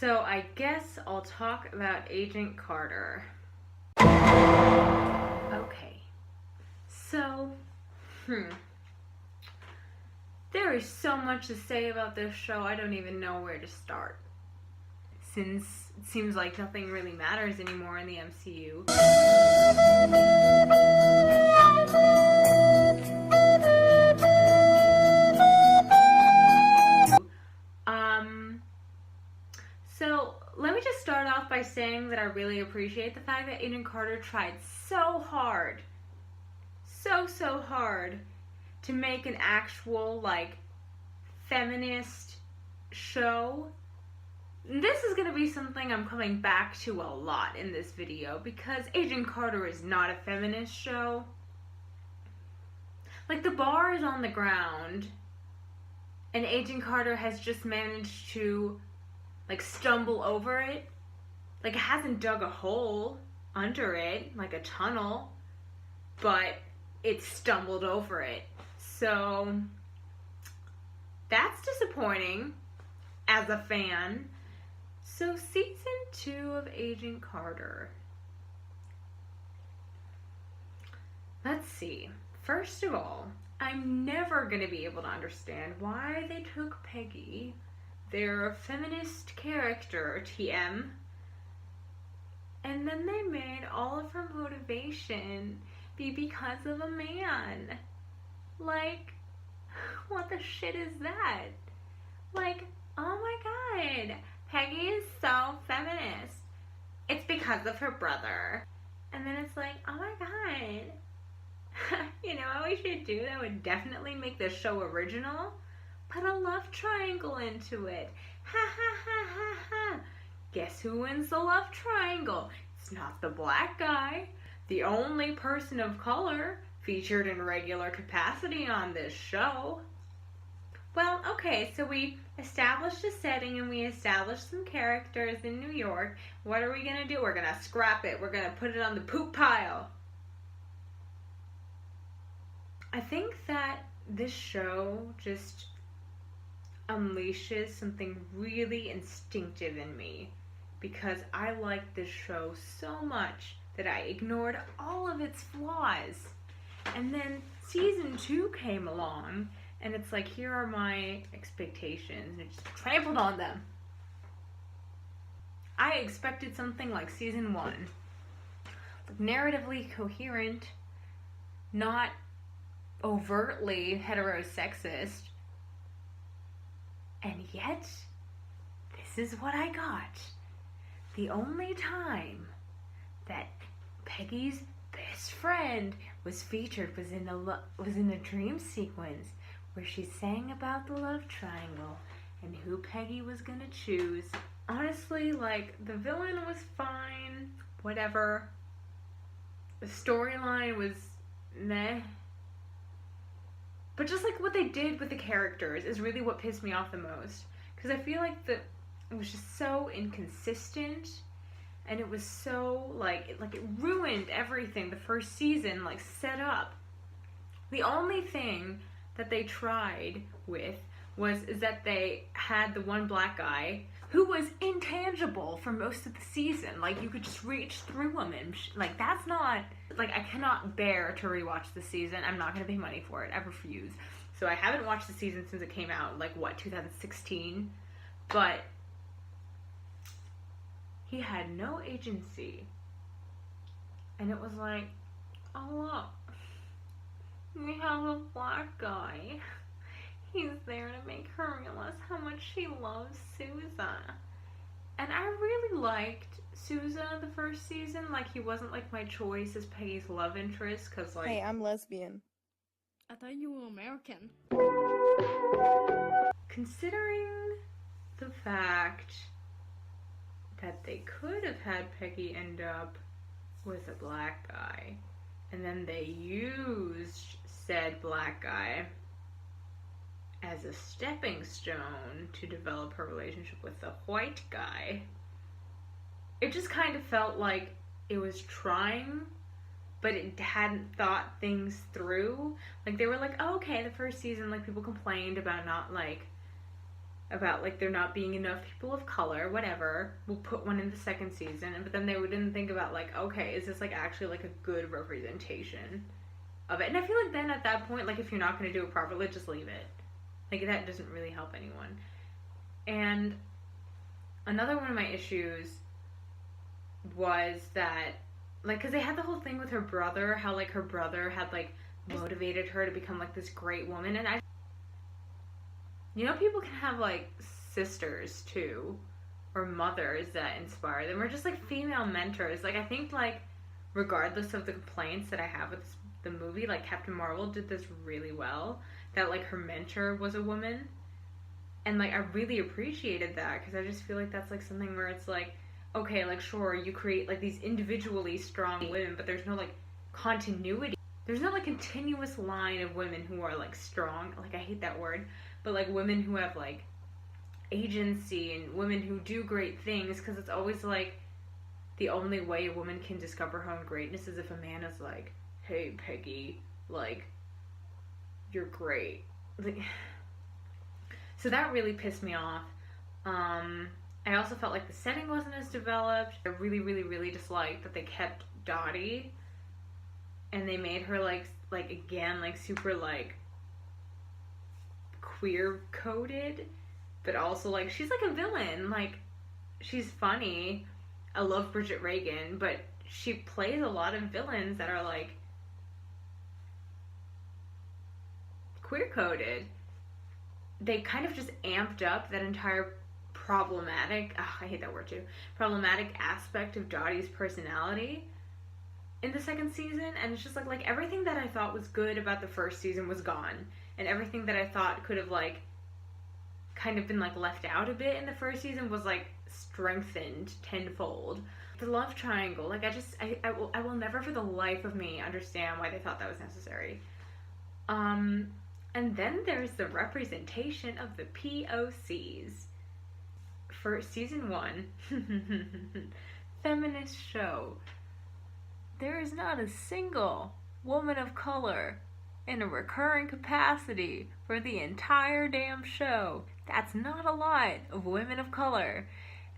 So I guess I'll talk about Agent Carter. Okay. So, there is so much to say about this show, I don't even know where to start. Since it seems like nothing really matters anymore in the MCU. So let me just start off by saying that I really appreciate the fact that Agent Carter tried so hard, so hard to make an actual, like, feminist show. This is going to be something I'm coming back to a lot in this video because Agent Carter is not a feminist show. Like, the bar is on the ground and Agent Carter has just managed to, like, stumble over it. Like, it hasn't dug a hole under it, like a tunnel, but it stumbled over it. So that's disappointing as a fan. So season 2 of Agent Carter. Let's see. First of all, I'm never going to be able to understand why they took Peggy, their feminist character, TM, and then they made all of her motivation be because of a man. Like, what the shit is that? Like, oh my god, Peggy is so feminist. It's because of her brother. And then it's like, oh my god. You know what we should do that would definitely make the show original? Put a love triangle into it. Ha ha ha ha ha. Guess who wins the love triangle? It's not the black guy. The only person of color featured in regular capacity on this show. Well, okay, so we established a setting and we established some characters in New York. What are we gonna do? We're gonna scrap it. We're gonna put it on the poop pile. I think that this show just unleashes something really instinctive in me because I like this show so much that I ignored all of its flaws. And then season 2 came along and it's like, here are my expectations, and it just trampled on them. I expected something like season 1. Like, narratively coherent, not overtly heterosexist. And yet, this is what I got. The only time that Peggy's best friend was featured was in a dream sequence where she sang about the love triangle and who Peggy was gonna choose. Honestly, like, the villain was fine, whatever. The storyline was meh. But just, like, what they did with the characters is really what pissed me off the most. Because I feel like it was just so inconsistent. And it was so, like it ruined everything the first season, like, set up. The only thing that they tried with is that they had the one black guy who was intangible for most of the season. Like, you could just reach through him and, like, that's not, like, I cannot bear to rewatch the season. I'm not going to pay money for it. I refuse. So I haven't watched the season since it came out, like, what, 2016? But he had no agency. And it was like, oh look, we have a black guy. He's there to make her realize how much she loves Sousa. And I really liked Sousa the first season. Like, he wasn't, like, my choice as Peggy's love interest, because, like... Hey, I'm lesbian. I thought you were American. Considering the fact that they could have had Peggy end up with a black guy, and then they used said black guy as a stepping stone to develop her relationship with the white guy, it just kind of felt like it was trying, but it hadn't thought things through. Like, they were like, oh, okay, the first season, like, people complained about not, like, about like there not being enough people of color, whatever. We'll put one in the second season, but then they didn't think about like, okay, is this like actually like a good representation of it? And I feel like then at that point, like if you're not going to do it properly, just leave it. Like that doesn't really help anyone. And another one of my issues was that like because they had the whole thing with her brother, how like her brother had like motivated her to become like this great woman, and people can have like sisters too, or mothers that inspire them, or just like female mentors. Like I think like regardless of the complaints that I have with the movie, like Captain Marvel did this really well. That like her mentor was a woman, and like I really appreciated that because I just feel like that's like something where it's like, okay, like sure you create like these individually strong women, but there's no like continuity. There's no like continuous line of women who are like strong. Like I hate that word, but like women who have like agency and women who do great things, because it's always like the only way a woman can discover her own greatness is if a man is like, hey Peggy, like you're great. Like, so that really pissed me off. I also felt like the setting wasn't as developed. I really, really, really disliked that they kept Dottie and they made her like again like super like queer coded, but also like she's like a villain. Like she's funny. I love Bridget Regan, but she plays a lot of villains that are like queer coded. They kind of just amped up that entire problematic, I hate that word too, problematic aspect of Dottie's personality in the second season, and it's just like everything that I thought was good about the first season was gone, and everything that I thought could have like kind of been like left out a bit in the first season was like strengthened tenfold. The love triangle, like I will never for the life of me understand why they thought that was necessary. And then there's the representation of the POCs. For season 1, feminist show, there is not a single woman of color in a recurring capacity for the entire damn show. That's not a lot of women of color.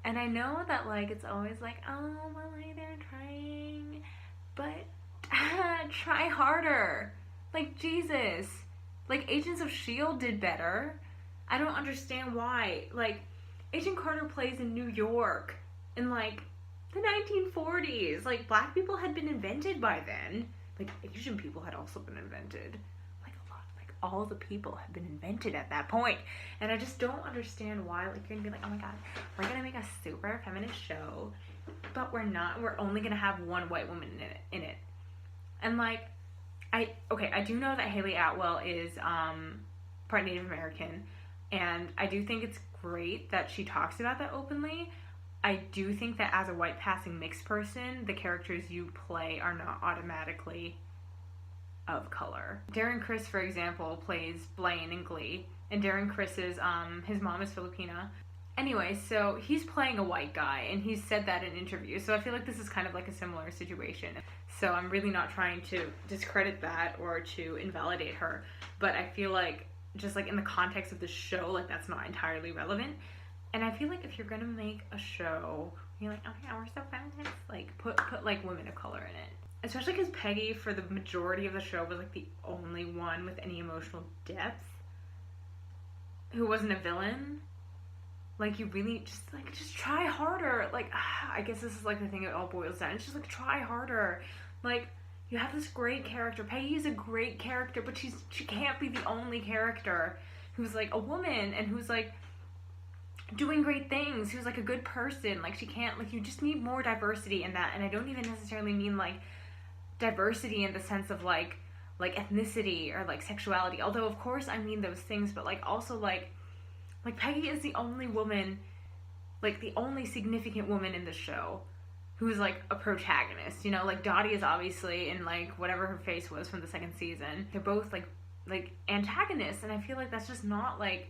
And I know that like it's always like, oh well, like they're trying, but try harder. Like Jesus. Like Agents of S.H.I.E.L.D. did better. I don't understand why. Like Agent Carter plays in New York in like the 1940s. Like black people had been invented by then. Like Asian people had also been invented. Like a lot, like all the people had been invented at that point. And I just don't understand why. Like you're gonna be like, oh my god, we're gonna make a super feminist show, but we're not. We're only gonna have one white woman in it. And like, I do know that Haley Atwell is part Native American, and I do think it's great that she talks about that openly. I do think that as a white passing mixed person, the characters you play are not automatically of color. Darren Criss, for example, plays Blaine in Glee, and Darren Criss is his mom is Filipina. Anyway, so he's playing a white guy, and he's said that in interviews, so I feel like this is kind of like a similar situation. So I'm really not trying to discredit that or to invalidate her, but I feel like just like in the context of the show, like that's not entirely relevant. And I feel like if you're gonna make a show, you're like, oh yeah, we're so feminist, like put like women of color in it. Especially because Peggy, for the majority of the show, was like the only one with any emotional depth who wasn't a villain. Like you really just try harder. Like I guess this is like the thing it all boils down. It's just like try harder. Like you have this great character. Peggy is a great character, but she can't be the only character who's like a woman and who's like doing great things, who's like a good person. Like she can't, like you just need more diversity in that. And I don't even necessarily mean like diversity in the sense of like ethnicity or like sexuality, although of course I mean those things, but like also like Peggy is the only woman, like the only significant woman in the show who's like a protagonist, you know? Like Dottie is obviously in like whatever her face was from the second season. They're both like antagonists, and I feel like that's just not like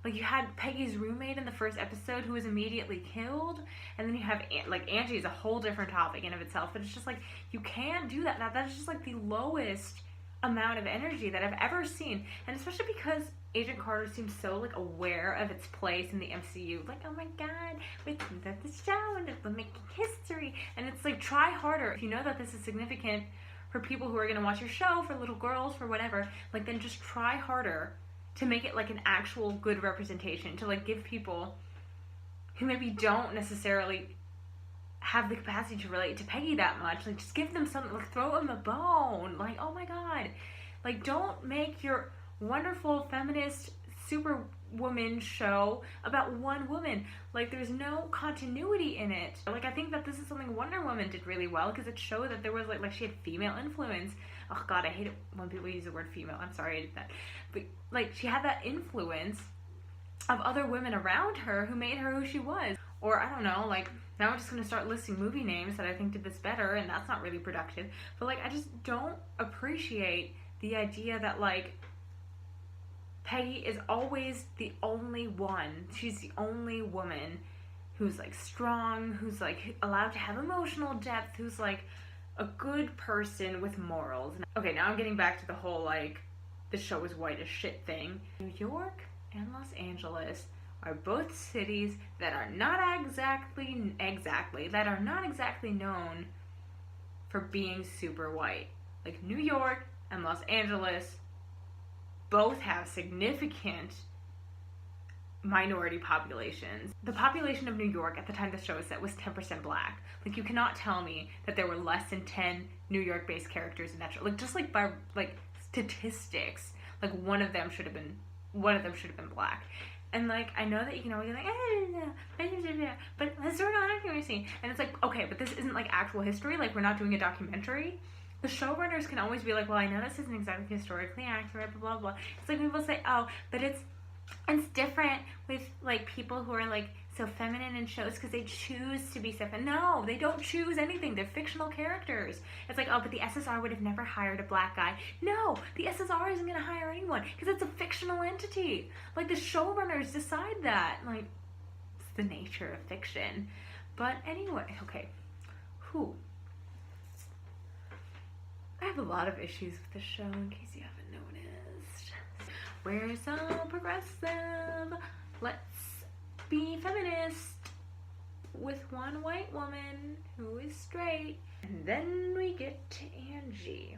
you had Peggy's roommate in the first episode who was immediately killed, and then you have like Angie is a whole different topic in of itself, but it's just like you can't do that. That's just like the lowest amount of energy that I've ever seen, and especially because Agent Carter seems so like aware of its place in the MCU. Like, oh my god, we're at the show and we're making history. And it's like, try harder. If you know that this is significant for people who are going to watch your show, for little girls, for whatever, like, then just try harder to make it like an actual good representation, to like give people who maybe don't necessarily have the capacity to relate to Peggy that much, like, just give them something, like, throw them a bone. Like, oh my god, like, don't make your wonderful feminist superwoman show about one woman. Like, there's no continuity in it. Like, I think that this is something Wonder Woman did really well, because it showed that there was like she had female influence. Oh god, I hate it when people use the word female. I'm sorry I did that. But like, she had that influence of other women around her who made her who she was. Or I don't know, like, now I'm just gonna start listing movie names that I think did this better, and that's not really productive. But like, I just don't appreciate the idea that like Peggy is always the only one. She's the only woman who's like strong, who's like allowed to have emotional depth, who's like a good person with morals. Okay, now I'm getting back to the whole like the show is white as shit thing. New York and Los Angeles are both cities that are not exactly known for being super white. Like, New York and Los Angeles both have significant minority populations. The population of New York at the time the show was set was 10% black. Like, you cannot tell me that there were less than 10 New York-based characters in that show. Like, just like by like statistics, like one of them should have been black. And like, I know that you can always be like, but historical accuracy, and it's like, okay, but this isn't like actual history. Like, we're not doing a documentary. The showrunners can always be like, well, I know this isn't exactly historically accurate, blah, blah, blah. It's like people say, oh, but it's different with, like, people who are, like, so feminine in shows because they choose to be so feminine. No, they don't choose anything. They're fictional characters. It's like, oh, but the SSR would have never hired a black guy. No, the SSR isn't going to hire anyone because it's a fictional entity. Like, the showrunners decide that. Like, it's the nature of fiction. But anyway, okay. I have a lot of issues with the show, in case you haven't noticed. We're so progressive. Let's be feminist with one white woman who is straight. And then we get to Angie.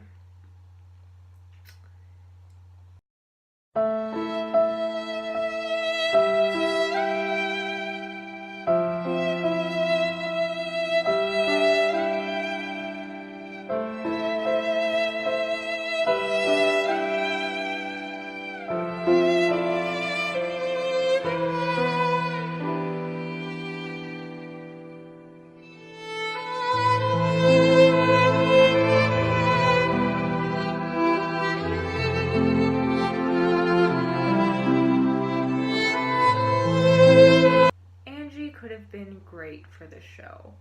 Great for the show.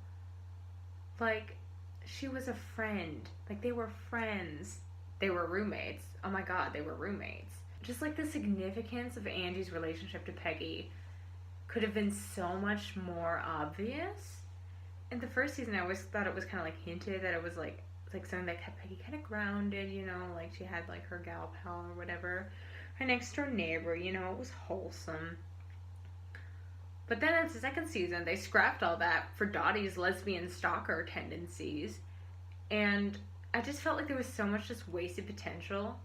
Like, she was a friend. Like, they were friends. They were roommates. Oh my god, they were roommates. Just like the significance of Angie's relationship to Peggy could have been so much more obvious. In the first season, I always thought it was kind of like hinted that it was like something that kept Peggy kind of grounded, you know, like she had like her gal pal or whatever, her next door neighbor, you know, it was wholesome. But then in the second season, they scrapped all that for Dottie's lesbian stalker tendencies. And I just felt like there was so much just wasted potential.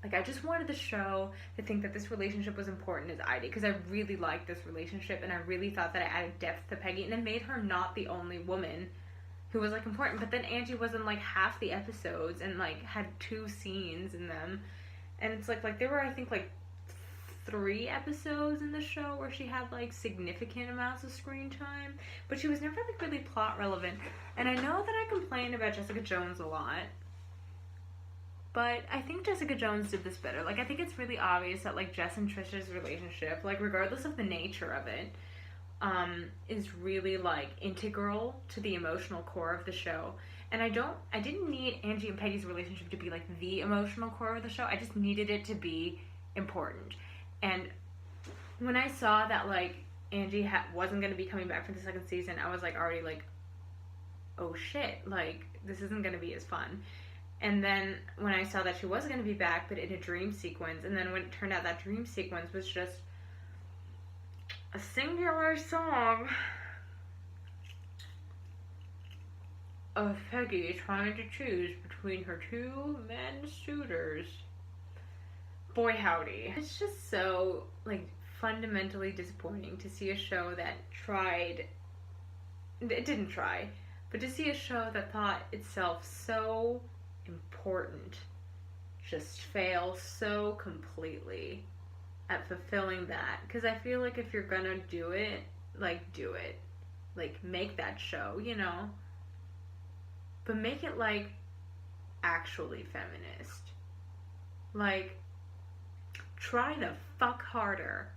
Like, I just wanted the show to think that this relationship was important as I did, because I really liked this relationship, and I really thought that it added depth to Peggy, and it made her not the only woman who was, like, important. But then Angie was in, like, half the episodes and, like, had 2 scenes in them. And it's like there were, I think, like, 3 episodes in the show where she had like significant amounts of screen time, but she was never like really plot relevant. And I know that I complained about Jessica Jones a lot, but I think Jessica Jones did this better. Like, I think it's really obvious that like Jess and Trisha's relationship, like regardless of the nature of it, is really like integral to the emotional core of the show. And I didn't need Angie and Peggy's relationship to be like the emotional core of the show. I just needed it to be important. And when I saw that, like, Angie wasn't going to be coming back for the second season, I was, like, already, like, oh, shit. Like, this isn't going to be as fun. And then when I saw that she was going to be back, but in a dream sequence, and then when it turned out that dream sequence was just a singular song of Peggy trying to choose between her two men suitors. Boy howdy. It's just so, like, fundamentally disappointing to see a show that tried, it didn't try, but to see a show that thought itself so important just fail so completely at fulfilling that. Because I feel like if you're gonna do it, like, do it. Like, make that show, you know? But make it, like, actually feminist. Like, try the fuck harder